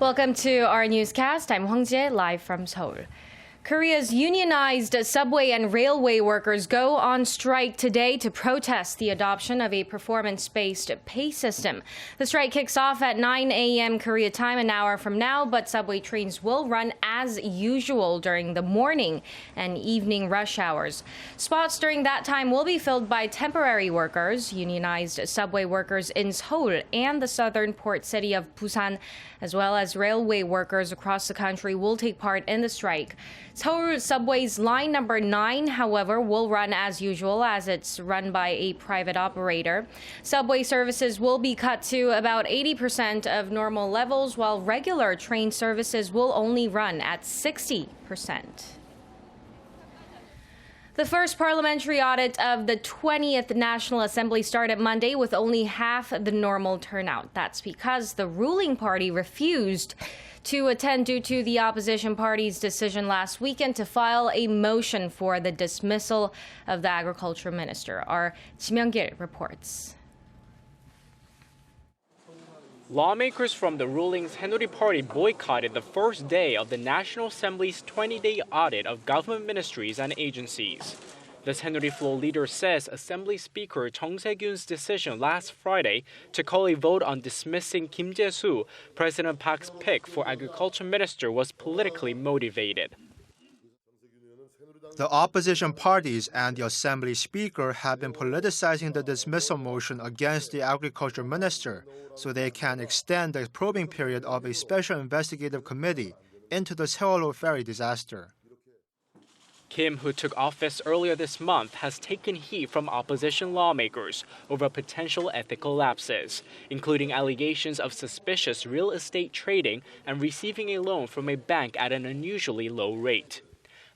Welcome to our newscast. I'm Hwang Jie, live from Seoul. Korea's unionized subway and railway workers go on strike today to protest the adoption of a performance-based pay system. The strike kicks off at 9 a.m. Korea time an hour from now, but subway trains will run as usual during the morning and evening rush hours. Spots during that time will be filled by temporary workers. Unionized subway workers in Seoul and the southern port city of Busan, as well as railway workers across the country, will take part in the strike. Seoul Subway's line number 9, however, will run as usual as it's run by a private operator. Subway services will be cut to about 80% of normal levels, while regular train services will only run at 60%. The first parliamentary audit of the 20th National Assembly started Monday with only half the normal turnout. That's because the ruling party refused to attend due to the opposition party's decision last weekend to file a motion for the dismissal of the agriculture minister. Our Ji Myung-gil reports. Lawmakers from the ruling Saenuri Party boycotted the first day of the National Assembly's 20-day audit of government ministries and agencies. The Saenuri floor leader says Assembly Speaker Chung Se-gyun's decision last Friday to call a vote on dismissing Kim Jae-soo, President Park's pick for Agriculture Minister, was politically motivated. The opposition parties and the Assembly Speaker have been politicizing the dismissal motion against the Agriculture Minister so they can extend the probing period of a special investigative committee into the Seoul ferry disaster. Kim, who took office earlier this month, has taken heat from opposition lawmakers over potential ethical lapses, including allegations of suspicious real estate trading and receiving a loan from a bank at an unusually low rate.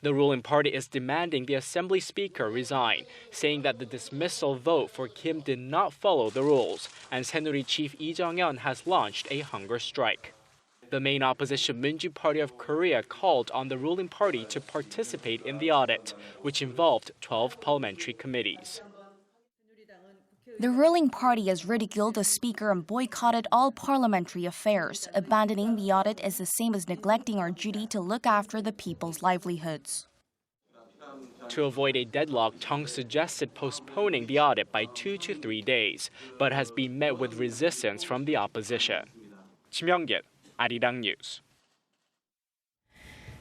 The ruling party is demanding the Assembly Speaker resign, saying that the dismissal vote for Kim did not follow the rules, and Saenuri Chief Lee Jung-yeon has launched a hunger strike. The main opposition Minju Party of Korea called on the ruling party to participate in the audit, which involved 12 parliamentary committees. The ruling party has ridiculed the speaker and boycotted all parliamentary affairs. Abandoning the audit is the same as neglecting our duty to look after the people's livelihoods. To avoid a deadlock, Chung suggested postponing the audit by 2 to 3 days, but has been met with resistance from the opposition. Ji Myung-gil, ARIRANG News.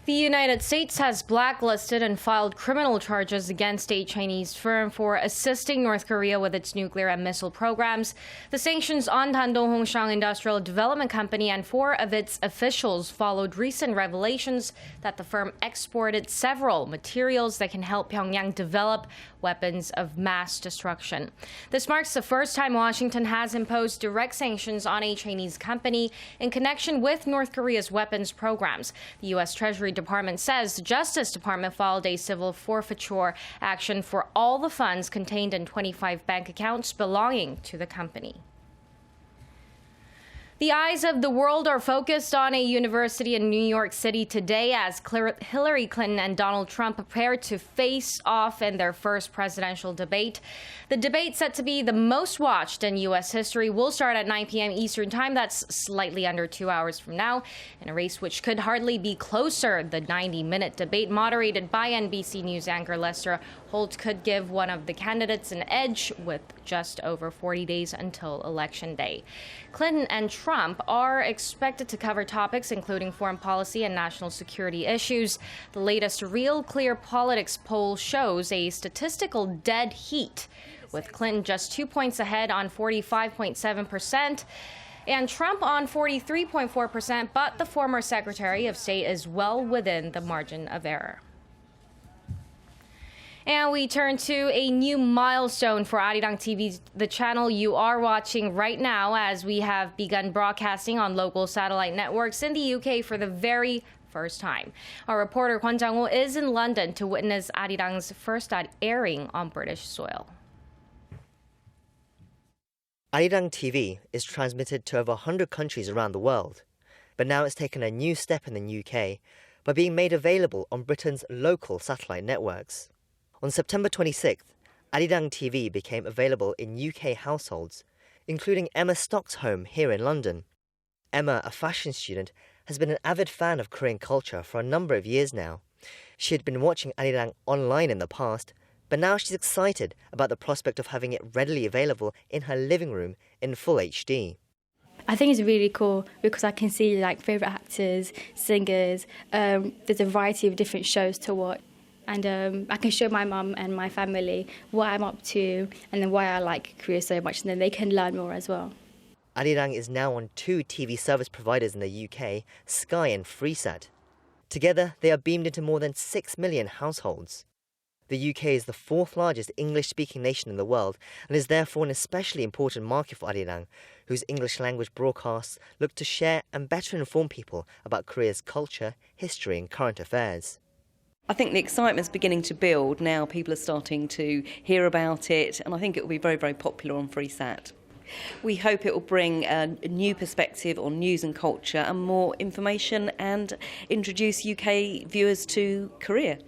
The United States has blacklisted and filed criminal charges against a Chinese firm for assisting North Korea with its nuclear and missile programs. The sanctions on Dandong Hongshang Industrial Development Company and 4 of its officials followed recent revelations that the firm exported several materials that can help Pyongyang develop weapons of mass destruction. This marks the first time Washington has imposed direct sanctions on a Chinese company in connection with North Korea's weapons programs. The U.S. Treasury Department says the Justice Department filed a civil forfeiture action for all the funds contained in 25 bank accounts belonging to the company. The eyes of the world are focused on a university in New York City today as Hillary Clinton and Donald Trump prepare to face off in their first presidential debate. The debate, set to be the most watched in U.S. history, will start at 9 p.m. Eastern Time. That's slightly under 2 hours from now, in a race which could hardly be closer. The 90-minute debate, moderated by NBC News anchor Lester Holt, could give one of the candidates an edge with just over 40 days until Election Day. Clinton and Trump are expected to cover topics including foreign policy and national security issues. The latest Real Clear Politics poll shows a statistical dead heat, with Clinton just 2 points ahead on 45.7%. and Trump on 43.4%, but the former Secretary of State is well within the margin of error. And we turn to a new milestone for Arirang TV, the channel you are watching right now, as we have begun broadcasting on local satellite networks in the UK for the very first time. Our reporter Kwon Jang-ho is in London to witness Arirang's first airing on British soil. Arirang TV is transmitted to over 100 countries around the world, but now it's taken a new step in the UK by being made available on Britain's local satellite networks. On September 26th, Arirang TV became available in UK households, including Emma Stock's home here in London. Emma, a fashion student, has been an avid fan of Korean culture for a number of years now. She had been watching Arirang online in the past, but now she's excited about the prospect of having it readily available in her living room in full HD. I think it's really cool because I can see like favourite actors, singers. There's a variety of different shows to watch. And I can show my mum and my family what I'm up to and then why I like Korea so much, and then they can learn more as well. Arirang is now on 2 TV service providers in the UK, Sky and Freesat. Together, they are beamed into more than 6 million households. The UK is the 4th largest English-speaking nation in the world and is therefore an especially important market for Arirang, whose English-language broadcasts look to share and better inform people about Korea's culture, history and current affairs. I think the excitement's beginning to build. Now people are starting to hear about it, and I think it will be very, very popular on Freesat. We hope it will bring a new perspective on news and culture and more information and introduce UK viewers to Korea.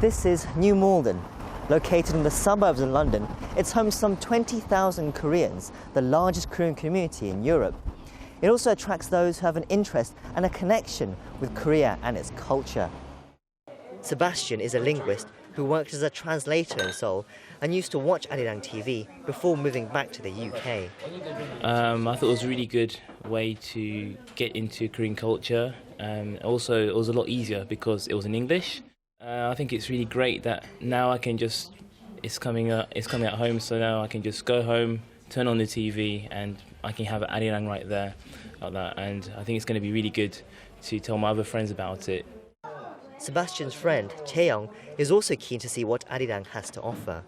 This is New Malden. Located in the suburbs of London, it's home to some 20,000 Koreans, the largest Korean community in Europe. It also attracts those who have an interest and a connection with Korea and its culture. Sebastian is a linguist who worked as a translator in Seoul and used to watch Arirang TV before moving back to the UK. I thought it was a really good way to get into Korean culture. Also, it was a lot easier because it was in English. I think it's really great that now I can just, it's coming at home, so now I can just go home, turn on the TV and I can have Arirang right there like that, and I think it's going to be really good to tell my other friends about it. Sebastian's friend, Chaeyoung, is also keen to see what Arirang has to offer.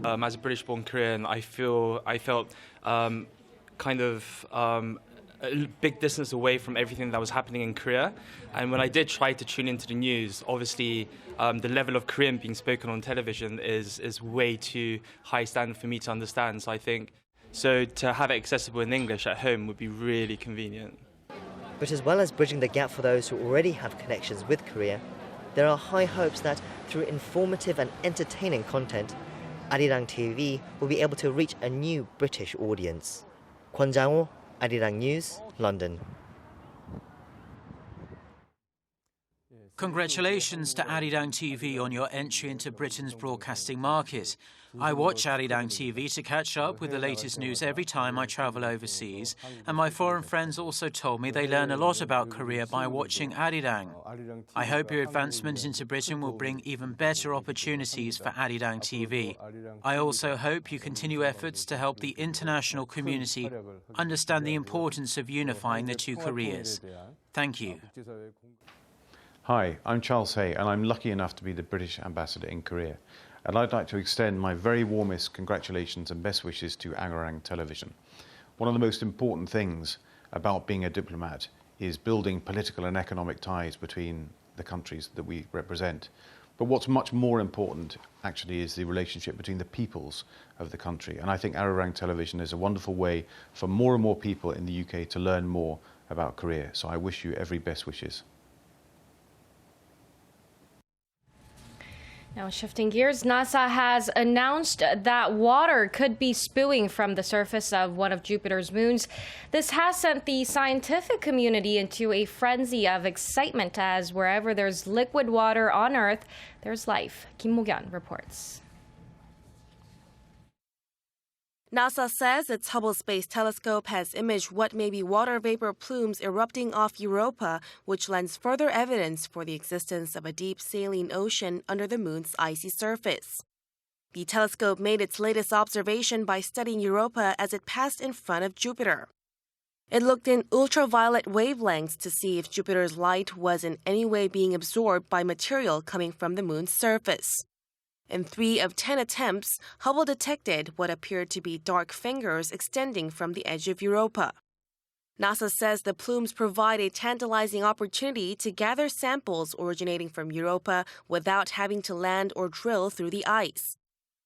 As a British-born Korean, I felt kind of a big distance away from everything that was happening in Korea. And when I did try to tune into the news, obviously the level of Korean being spoken on television is way too high standard for me to understand. So I think to have it accessible in English at home would be really convenient. But as well as bridging the gap for those who already have connections with Korea, there are high hopes that through informative and entertaining content, Arirang TV will be able to reach a new British audience. Kwon Jang-ho, Arirang News, London. Congratulations to Arirang TV on your entry into Britain's broadcasting market. I watch Arirang TV to catch up with the latest news every time I travel overseas, and my foreign friends also told me they learn a lot about Korea by watching Arirang. I hope your advancement into Britain will bring even better opportunities for Arirang TV. I also hope you continue efforts to help the international community understand the importance of unifying the two Koreas. Thank you. Hi, I'm Charles Hay, and I'm lucky enough to be the British Ambassador in Korea. And I'd like to extend my very warmest congratulations and best wishes to Arirang Television. One of the most important things about being a diplomat is building political and economic ties between the countries that we represent. But what's much more important, actually, is the relationship between the peoples of the country. And I think Arirang Television is a wonderful way for more and more people in the UK to learn more about Korea. So I wish you every best wishes. Now, shifting gears, NASA has announced that water could be spewing from the surface of one of Jupiter's moons. This has sent the scientific community into a frenzy of excitement, as wherever there's liquid water on Earth, there's life. Kim Mo-kyun reports. NASA says its Hubble Space Telescope has imaged what may be water vapor plumes erupting off Europa, which lends further evidence for the existence of a deep saline ocean under the moon's icy surface. The telescope made its latest observation by studying Europa as it passed in front of Jupiter. It looked in ultraviolet wavelengths to see if Jupiter's light was in any way being absorbed by material coming from the moon's surface. In 3 of 10 attempts, Hubble detected what appeared to be dark fingers extending from the edge of Europa. NASA says the plumes provide a tantalizing opportunity to gather samples originating from Europa without having to land or drill through the ice.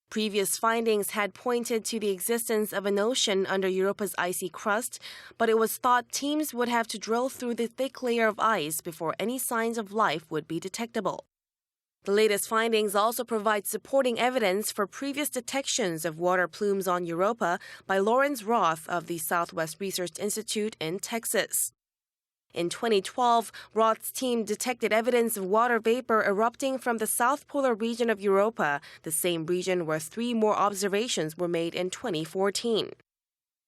Previous findings had pointed to the existence of an ocean under Europa's icy crust, but it was thought teams would have to drill through the thick layer of ice before any signs of life would be detectable. The latest findings also provide supporting evidence for previous detections of water plumes on Europa by Lawrence Roth of the Southwest Research Institute in Texas. In 2012, Roth's team detected evidence of water vapor erupting from the south polar region of Europa, the same region where 3 more observations were made in 2014.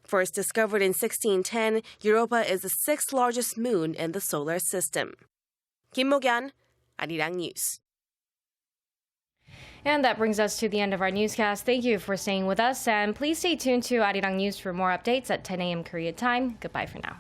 First discovered in 1610, Europa is the 6th largest moon in the solar system. Kim Mo-gyan, Arirang News. And that brings us to the end of our newscast. Thank you for staying with us, and please stay tuned to Arirang News for more updates at 10 a.m. Korea time. Goodbye for now.